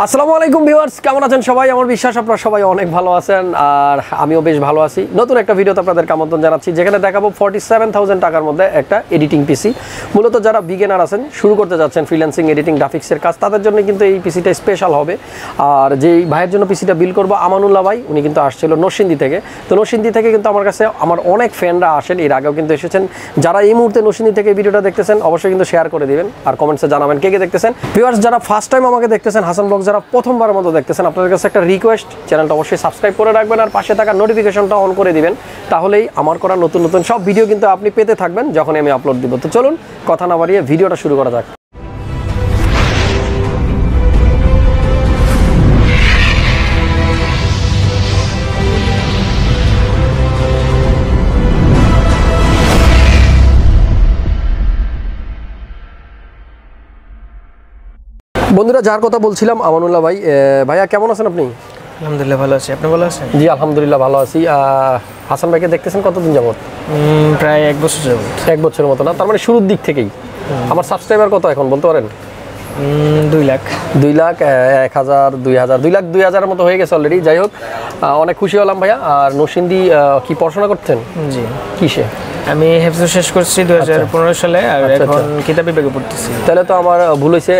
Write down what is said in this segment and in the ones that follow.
আসসালামু আলাইকুম ভিউয়ার্স, কেমন আছেন সবাই? আমার বিশ্বাস আপনারা সবাই অনেক ভালো আছেন আর আমিও বেশ ভালো আছি। নতুন একটা ভিডিওতে আপনাদেরকে আমন্ত্রণ জানাচ্ছি, যেখানে দেখাবো 47,000 টাকার মধ্যে একটা এডিটিং পিসি। মূলত যারা বিগিনার আছেন, শুরু করতে যাচ্ছেন ফ্রিল্যান্সিং এডিটিং গ্রাফিক্সের কাজ, তাদের জন্য কিন্তু এই পিসিটা স্পেশাল হবে। আর যেই ভাইয়ের জন্য পিসিটা বিল করবো, আমানুল্লাহ ভাই, উনি কিন্তু আসছিল নরসিংদী থেকে। তো নরসিংদী থেকে কিন্তু আমার কাছে আমার অনেক ফ্রেন্ডরা আসেন, এর আগেও কিন্তু এসেছেন। যারা এই মুহূর্তে নরসিংদী থেকে ভিডিওটা দেখতেছেন, অবশ্যই কিন্তু শেয়ার করে দিবেন আর কমেন্টসে জানাবেন কে কে দেখতেছেন। ভিউয়ার্স, যারা ফার্স্ট টাইম আমাকে দেখতেছেন, হাসান ব্লগ যারা প্রথমবার মতো দেখতেছেন, আপনাদের কাছে একটা রিকোয়েস্ট, চ্যানেলটা অবশ্যই সাবস্ক্রাইব করে রাখবেন আর পাশে থাকা নোটিফিকেশনটা অন করে দিবেন। তাহলেই আমার করা নতুন নতুন সব ভিডিও কিন্তু আপনি পেতে থাকবেন যখন আমি আপলোড দিব। তো চলুন কথা না বাড়িয়ে ভিডিওটা শুরু করা যাক। বন্ধুরা, যার কথা বলছিলাম, আমানুল্লাহ ভাই। ভাইয়া কেমন আছেন আপনি? আলহামদুলিল্লাহ ভালো আছি, আপনি ভালো আছেন? জি আলহামদুলিল্লাহ ভালো আছি। হাসান ভাইকে দেখতেছেন কতদিন যাবত? প্রায় 1 বছর যাবত। 1 বছরের মতো না, তার মানে শুরুর দিক থেকেই। আমার সাবস্ক্রাইবার কত এখন বলতে পারেন? 2 লাখ 1,000 2,000 মতো হয়ে গেছে অলরেডি। যাই হোক, অনেক খুশি হলাম ভাইয়া। আর নরসিংদী কি পড়াশোনা করতেন? জি। কিসে? আমি হেফজ শেষ করছি 2015 সালে, আর এখন কিতাব বিভাগে পড়তেছি। তাহলে তো আমার ভুল হয়েছে,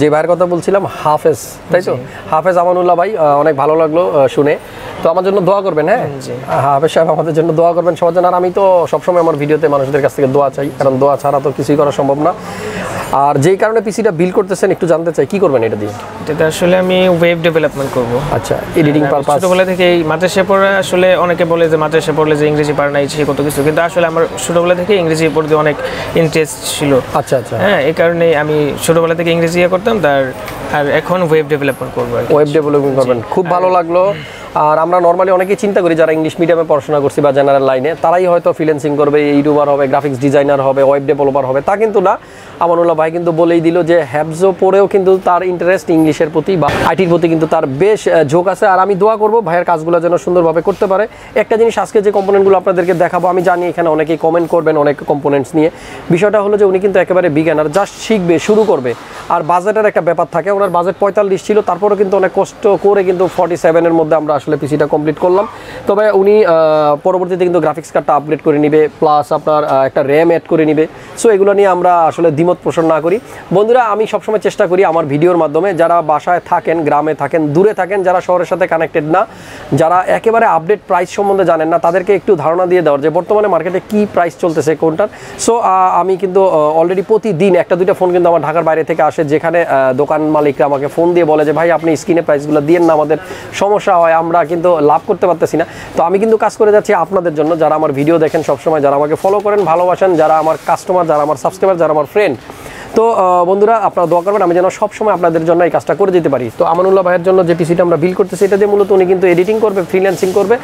যে ভাইয়ের কথা বলছিলাম হাফেজ, তাই তো? হাফেজ আমানুল্লাহ ভাই, অনেক ভালো লাগলো শুনে। তো আমার জন্য দোয়া করবেন। হ্যাঁ, হাফেজ সাহেব আমাদের জন্য দোয়া করবেন সবার জন্য। আর আমি তো সবসময় আমার ভিডিওতে মানুষদের কাছ থেকে দোয়া চাই, কারণ দোয়া ছাড়া তো কিছুই করা সম্ভব না। আর যেই কারণে পিসিটা বিল করতেছেন, একটু জানতে চাই কি করবেন এটা দিয়ে? এটা আসলে আমি ওয়েব ডেভেলপমেন্ট করব। আচ্ছা, এডিটিং পারপাস। ছোটবেলা থেকে এই মাদ্রাসায় পড়া, আসলে অনেকে বলে যে মাদ্রাসায় পড়লে যে ইংরেজি পারে না, এই কত কিছু, কিন্তু আসলে আমার ছোটবেলা থেকে ইংরেজি পড়তে অনেক ইন্টারেস্ট ছিল। আচ্ছা আচ্ছা, হ্যাঁ, এই কারণে আমি ছোটবেলা থেকে ইংরেজি করতাম, আর এখন ওয়েব ডেভেলপমেন্ট করব। ওয়েব ডেভেলপমেন্ট করবেন, খুব ভালো লাগলো। আর আমরা নর্মালি অনেকেই চিন্তা করি যারা ইংলিশ মিডিয়ামে পড়াশোনা করছি বা জেনারেল লাইনে, তারাই হয়তো ফ্রিল্যান্সিং করবে, ইউটিউবার হবে, গ্রাফিক্স ডিজাইনার হবে, ওয়েব ডেভেলপার হবে। তা কিন্তু না। আমানুল্লাহ ভাই কিন্তু বলেই দিল যে হ্যাবজো পড়েও কিন্তু তার ইন্টারেস্ট ইংলিশের প্রতি বা আইটির প্রতি কিন্তু তার বেশ ঝোঁক আছে। আর আমি দোয়া করবো ভাইয়ের কাজগুলো যেন সুন্দরভাবে করতে পারে। একটা জিনিস, আজকে যে কম্পোনেন্টগুলো আপনাদেরকে দেখাবো, আমি জানি এখানে অনেকেই কমেন্ট করবেন অনেক কম্পোনেন্টস নিয়ে। বিষয়টা হলো যে উনি কিন্তু একেবারে বিজ্ঞানার, জাস্ট শিখবে, শুরু করবে। আর বাজেটের একটা ব্যাপার থাকে, ওনার বাজেট 45 ছিল, তারপরেও কিন্তু অনেক কষ্ট করে কিন্তু 47-এর মধ্যে আমরা আসলে পিসিটা কমপ্লিট করলাম। তবে উনি পরবর্তীতে কিন্তু গ্রাফিক্স কার্ডটা আপগ্রেড করে নিবে, প্লাস আপনার একটা র্যাম অ্যাড করে নিবে। সো এগুলো নিয়ে আমরা আসলে দ্বিমত পোষণ না করি। বন্ধুরা, আমি সবসময় চেষ্টা করি আমার ভিডিওর মাধ্যমে যারা বাসায় থাকেন, গ্রামে থাকেন, দূরে থাকেন, যারা শহরের সাথে কানেক্টেড না, যারা একেবারে আপডেট প্রাইস সম্বন্ধে জানেন না, তাদেরকে একটু ধারণা দিয়ে দেওয়ার যে বর্তমানে মার্কেটে কি প্রাইস চলতেছে কোনটার। সো আমি কিন্তু অলরেডি প্রতিদিন 1-2টা ফোন কিন্তু আমার ঢাকার বাইরে থেকে আসে, যেখানে দোকান মালিকরা আমাকে ফোন দিয়ে বলে যে ভাই আপনি স্ক্রিনে প্রাইসগুলো দিয়েন না, আমাদের সমস্যা হয়, আমরা কিন্তু লাভ করতে পারতেছি না। তো আমি কিন্তু কাজ করে যাচ্ছি আপনাদের জন্য, যারা আমার ভিডিও দেখেন সবসময়, যারা আমাকে ফলো করেন, ভালোবাসেন, যারা আমার কাস্টমার, যারা আমার সাবস্ক্রাইবার, যারা আমার ফ্রেন্ড। তো বন্ধুরা, আপনারা দোয়া করবেন আমি যেন সবসময় আপনাদের জন্য এই কাজটা করে যেতে পারি। তো আমানুল্লাহ ভাইয়ের জন্য যে পিসিটা আমরা বিল করতেছি, এটা দিয়ে মূলত উনি কিন্তু এডিটিং করবে, ফ্রিল্যান্সিং করবে,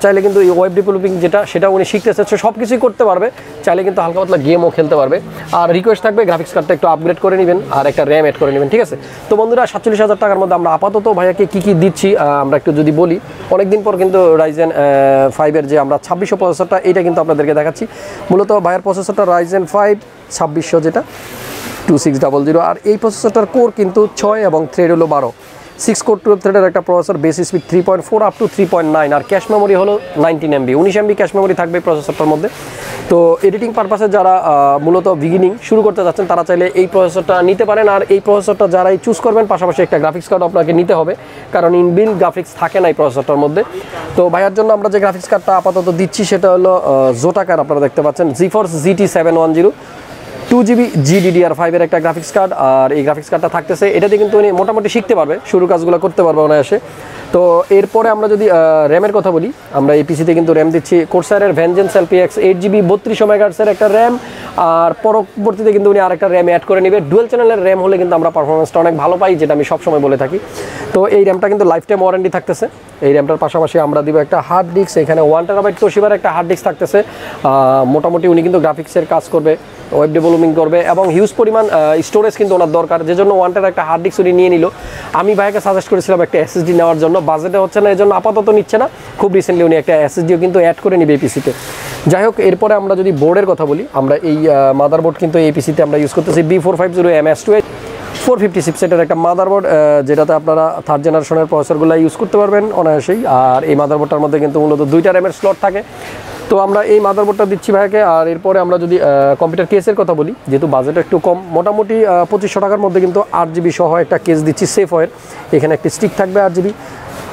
চাইলে কিন্তু ওয়েব ডেভেলপিং সেটা উনি শিখতে চাচ্ছে, সব কিছুই করতে পারবে। চাইলে কিন্তু হালকা পাতলা গেমও খেলতে পারবে। আর রিকোয়েস্ট থাকবে গ্রাফিক্স কার্ডটা একটু আপগ্রেড করে নেবেন আর একটা র্যাম অ্যাড করে নেবেন, ঠিক আছে? তো বন্ধুরা, 47,000 টাকার মধ্যে আমরা আপাতত ভাইয়াকে কী দিচ্ছি আমরা একটু যদি বলি। অনেকদিন পর কিন্তু ryzen5-এর যে আমরা 2600 প্রসেসরটা, এইটা কিন্তু আপনাদেরকে দেখাচ্ছি। মূলত ভাইয়ের প্রসেসরটা ryzen5 2600, যেটা 2600। আর এই প্রসেসরটার কোর কিন্তু 6 এবং থ্রেড হলো 12, 6 কোর 12 থ্রেডের একটা processor, base speed 3.4 up to 3.9, আর ক্যাশ মেমোরি হলো 19 MB, 19 MB ক্যাশ মেমোরি থাকবে প্রসেসরটার মধ্যে। তো এডিটিং পারপাসে যারা মূলত বিগিনিং শুরু করতে যাচ্ছেন, তারা চাইলে এই প্রসেসরটা নিতে পারেন। আর এই প্রসেসরটা যারাই চুজ করবেন, পাশাপাশি একটা গ্রাফিক্স কার্ড আপনাকে নিতে হবে, কারণ ইনবিল্ট গ্রাফিক্স থাকে না এই প্রসেসরটার মধ্যে। তো ভাইয়ার জন্য আমরা যে গ্রাফিক্স কার্ডটা আপাতত দিচ্ছি, সেটা হলো জোটাকার, আপনারা দেখতে পাচ্ছেন GeForce GT 710, 2GB GDDR5-এর একটা গ্রাফিক্স কার্ড। আর এই গ্রাফিক্স কার্ডটা থাকতেছে, এটাতে কিন্তু উনি মোটামুটি শিখতে পারবে, শুরু কাজগুলো করতে পারবে অনায়াসে। তো এরপরে আমরা যদি র্যামের কথা বলি, আমরা এই পিসিতে কিন্তু র্যাম দিচ্ছি কোর্সারের Vengeance LPX 8GB 3200 MHz-এর একটা র্যাম। আর পরবর্তীতে কিন্তু উনি আরেকটা র্যাম অ্যাড করে নেবে। ডুয়েল চ্যানেলের র্যাম হলে কিন্তু আমরা পারফরমেন্সটা অনেক ভালো পাই, যেটা আমি সবসময় বলে থাকি। তো এই র্যামটা কিন্তু লাইফ টাইম ওয়ারেন্টি থাকতেছে। এই র্যামটার পাশাপাশি আমরা দিব একটা হার্ড ডিস্ক, এখানে 1TB তোশিবার একটা হার্ড ডিস্ক থাকতেছে। মোটামুটি উনি কিন্তু গ্রাফিক্সের কাজ করবে, ওয়েব ডেভেলপিং করবে, এবং হিউজ পরিমাণ স্টোরেজ কিন্তু ওনার দরকার, যে জন্য 1TB একটা হার্ড ডিস্ক উনি নিয়ে নিল। আমি ভাইকে সাজেস্ট করেছিলাম একটা SSD নেওয়ার জন্য, বাজেটে হচ্ছে না, এই জন্য আপাতত নিচ্ছে না। খুব রিসেন্টলি উনি একটা SSDও কিন্তু অ্যাড করে নেবে এই পিসিতে। যাই হোক, এরপরে আমরা যদি বোর্ডের কথা বলি, আমরা এই মাদারবোর্ড কিন্তু এই পিসিতে আমরা ইউজ করতেছি B450MS2 450 চিপসেটের একটা মাদারবোর্ড, যেটাতে আপনারা 3rd জেনারেশনের প্রসেসরগুলো ইউজ করতে পারবেন অনায়াসেই। আর এই মাদারবোর্ডটার মধ্যে কিন্তু মূলত 2টা র্যামের স্লট থাকে। তো আমরা এই মাদারবোর্ডটা দিচ্ছি ভাইকে। আর এরপরে আমরা যদি কম্পিউটার কেসের কথা বলি, যেহেতু বাজেট একটু কম, মোটামুটি 2500 টাকার মধ্যে কিন্তু 8GB সহ একটা কেস দিচ্ছি সেফওয়ের। এখানে একটি স্টিক থাকবে 8GB।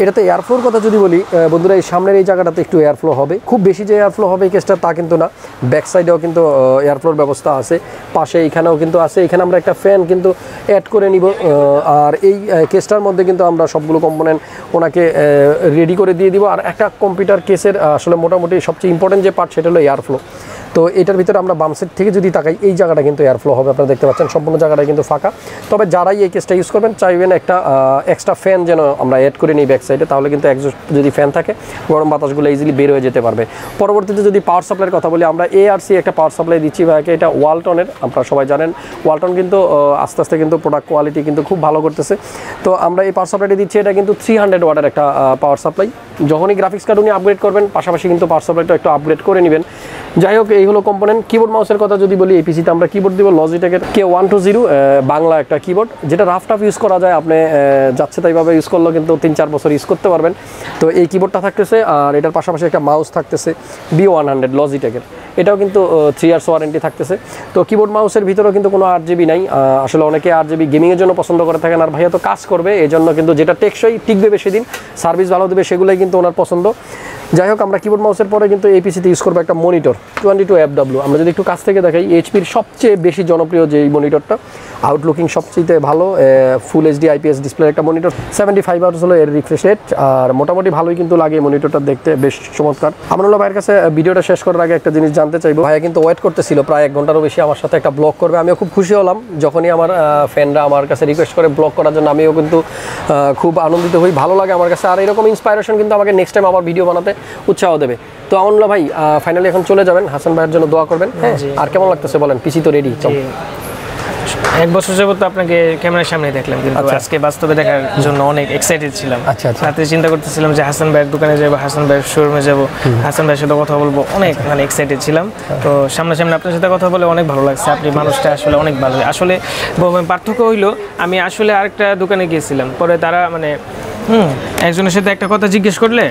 এটাতে এয়ারফ্লোর কথা যদি বলি বন্ধুরা, এই সামনের এই জায়গাটাতে একটু এয়ারফ্লো হবে, খুব বেশি যে এয়ারফ্লো হবে এই কেসটা তা কিন্তু না। ব্যাক সাইডেও কিন্তু এয়ারফ্লোর ব্যবস্থা আছে, পাশে এখানেও কিন্তু আছে। এখানে আমরা একটা ফ্যান কিন্তু অ্যাড করে নিব। আর এই কেসটার মধ্যে কিন্তু আমরা সবগুলো কম্পোনেন্ট ওনাকে রেডি করে দিয়ে দিব। আর একটা কম্পিউটার কেসের আসলে মোটামুটি সবচেয়ে ইম্পর্টেন্ট যে পার্ট সেটা হলো এয়ারফ্লো। তো এটার ভিতরে আমরা বাম সাইড থেকে যদি তাকাই, এই জায়গাটা কিন্তু এয়ারফ্লো হবে, আপনারা দেখতে পাচ্ছেন সম্পূর্ণ জায়গাটা কিন্তু ফাঁকা। তবে যারাই এই কেসটা ইউজ করবেন চাইবেন একটা এক্সট্রা ফ্যান যেন আমরা অ্যাড করে নিই ব্যাক সাইডে, তাহলে কিন্তু এক্সস্ট যদি ফ্যান থাকে গরম বাতাসগুলো ইজিলি বের হয়ে যেতে পারবে। পরবর্তীতে যদি পাওয়ার সাপ্লাইয়ের কথা বলি, আমরা ARC একটা পাওয়ার সাপ্লাই দিচ্ছি ভাইকে। এটা ওয়ালটনের, আপনারা সবাই জানেন ওয়ালটন কিন্তু আস্তে আস্তে কিন্তু প্রোডাক্ট কোয়ালিটি কিন্তু খুব ভালো করতেছে। তো আমরা এই পাওয়ার সাপ্লাইটি দিচ্ছি, এটা কিন্তু 300 ওয়াটের একটা পাওয়ার সাপ্লাই। যখনই গ্রাফিক্স কার্ড উনি আপগ্রেড করবেন, পাশাপাশি কিন্তু পাওয়ার সাপ্লাইটা একটু আপগ্রেড করে নেবেন। যাই হোক, এই হলো কম্পোনেন্ট। কিবোর্ড মাউসের কথা যদি বলি, এই পিসিতে আমরা কিবোর্ড দিব লজিটেকের K120 বাংলা একটা কিবোর্ড, যেটা রাফ টাফ ইউজ করা যায়। আপনি যাচ্ছে তাইভাবে ইউজ করলেও কিন্তু 3-4 বছর ইউজ করতে পারবেন। তো এই কিবোর্ডটা থাকতেছে। আর এটার পাশাপাশি একটা মাউস থাকতেছে B100 লজিটেকের, এটাও কিন্তু 3 ইয়ার্স ওয়ারেন্টি থাকতেছে। তো কিবোর্ড মাউসের ভিতরেও কিন্তু কোনো 8GB নাই। আসলে অনেকে 8GB গেমিংয়ের জন্য পছন্দ করে থাকেন, আর ভাইয়া তো কাজ করবে, এই জন্য কিন্তু যেটা টেকসই টিকবে বেশি দিন, সার্ভিস ভালো দেবে, সেগুলোই কিন্তু ওনার পছন্দ। যাই হোক, আমরা কিবোর্ড মাউসের পরে কিন্তু এই পিসিতে ইউজ করবো একটা মনিটর 22FW। আমরা যদি একটু কাছ থেকে দেখাই, এইচপির সবচেয়ে বেশি জনপ্রিয় যে এই মনিটরটা, আউটলুকিং সবচেয়ে ভালো, ফুল এইচডি IPS ডিসপ্লে একটা মনিটর। 75 Hz হলো এর রিফ্রেশ রেট। আর মোটামুটি ভালোই কিন্তু লাগে মনিটরটা দেখতে, বেশ চমৎকার। আমানুল্লাহ ভাইয়ের কাছে ভিডিওটা শেষ করার আগে একটা জিনিস জানতে চাইবো। ভাইয়া কিন্তু ওয়েট করতেছিল প্রায় 1 ঘন্টারও বেশি আমার সাথে একটা ব্লগ করবে। আমিও খুব খুশি হলাম যখনই আমার ফ্যানরা আমার কাছে রিকোয়েস্ট করে ব্লগ করার জন্য। আমিও কিন্তু খুব আনন্দিত হই, ভালো লাগে আমার কাছে। আর এরকম ইন্সপাইরেশন কিন্তু আমাকে নেক্সট টাইম আবার ভিডিও বানাতে উৎসাহ দেবে। তো আমানুল্লাহ ভাই ফাইনালি এখন চলে যাবেন, হাসান ভাইয়ের জন্য দোয়া করবেন। হ্যাঁ, আর কেমন লাগতেছে বলেন? পিসি তো রেডি। 1 বছর যাবত আপনাকে ক্যামেরার সামনে দেখলাম, কিন্তু আজকে বাস্তবে দেখার জন্য অনেক এক্সাইটেড ছিলাম। রাতে চিন্তা করতেছিলাম যে হাসান ভাইয়ের দোকানে যাবো, হাসান ভাইয়ের শোরুমে যাবো, হাসান ভাইয়ের সাথে কথা বলবো, অনেক মানে এক্সাইটেড ছিলাম। তো সামনাসামনি আপনার সাথে কথা বলে অনেক ভালো লাগছে। আপনি মানুষটা আসলে অনেক ভালো। আসলে পার্থক্য হইলো, আমি আসলে আরেকটা দোকানে গিয়েছিলাম, পরে তারা মানে একজনের সাথে একটা কথা জিজ্ঞেস করলে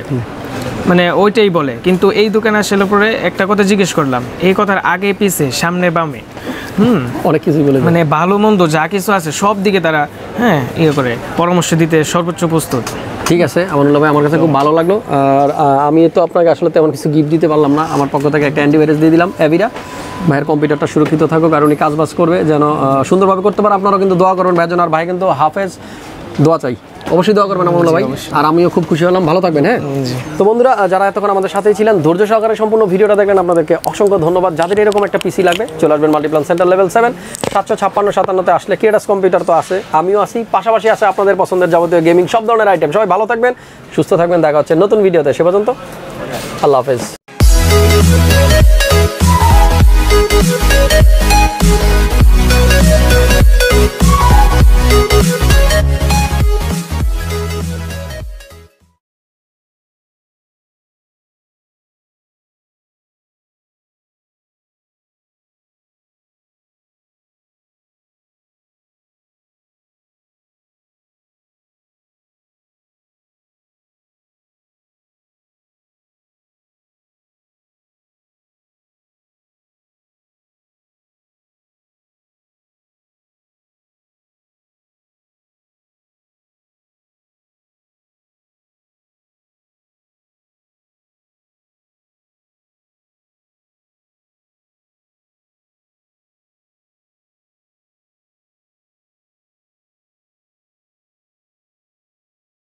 মানে ওইটাই বলে, কিন্তু এই দোকানে আসলে পরে একটা কথা জিজ্ঞেস করলাম, এই কথার আগে পিছে সামনে বামে অনেক কিছু বলে, মানে ভালো মন্দ যা কিছু আছে সব দিকে তারা ইয়ে করে পরামর্শ দিতে সর্বোচ্চ প্রস্তুত। ঠিক আছে আমানুল্লাহ ভাই, আমার কাছে খুব ভালো লাগলো। আর আমি তো আপনাকে আসলে তেমন কিছু গিফট দিতে পারলাম না, আমার পক্ষ থেকে একটা অ্যান্টিভাইরাস দিয়ে দিলাম এভিরা। ভাইয়ের কম্পিউটারটা সুরক্ষিত থাকুক, আর উনি কাজবাজ করবে যেন সুন্দরভাবে করতে পারে। আপনারাও কিন্তু দোয়া করবেন ভাইয়ের জন্য। আর ভাই কিন্তু হাফেজ, দোয়া চাই, অবশ্যই দোয়া করবেন আমানুল্লাহ ভাই। আর আমিও খুব খুশি হলাম, ভালো থাকবেন। হ্যাঁ, তো বন্ধুরা যারা এতক্ষণ আমাদের সাথেই ছিলেন, ধৈর্য সহকারে সম্পূর্ণ ভিডিওটা দেখলেন, আপনাদেরকে অসংখ্য ধন্যবাদ। যাদের এরকম একটা পিসি লাগবে চলে আসবেন মাল্টিপ্লান সেন্টার লেভেল 7 756-57 আসলে ক্রিয়েটাস কম্পিউটার তো আছে, আমিও আছি, পাশাপাশি আছে আপনাদের পছন্দের যাবতীয় গেমিং সব ধরনের আইটেম। সবাই ভালো থাকবেন, সুস্থ থাকবেন, দেখা হচ্ছে নতুন ভিডিওতে। সে পর্যন্ত আল্লাহ হাফেজ।